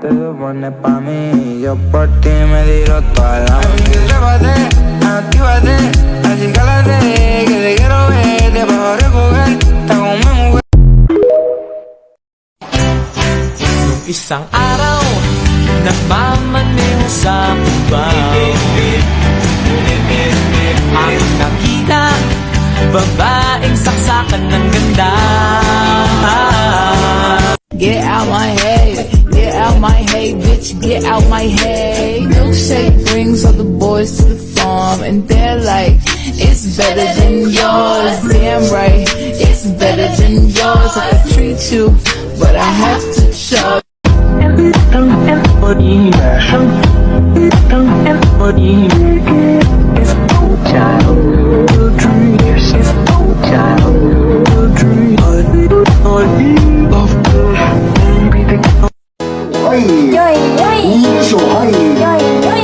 Te lo pones pa' mí, yo por ti me tiro toda la noche. Trépate, actívate, así cálate, que te quiero ver, te bajo a recoger, está con mi mujer. Nung isang araw, nagmamaneho sa Cubao, ang nakita, babaeng saksakan ng ganda. Get out my head, get out my head, bitch, get out my head. Milkshake brings all the boys to the farm, and they're like, it's better than yours. Damn right, it's better than yours. I could treat you, but I have to show. Oi, よいよいよいしょ、はい。よいよ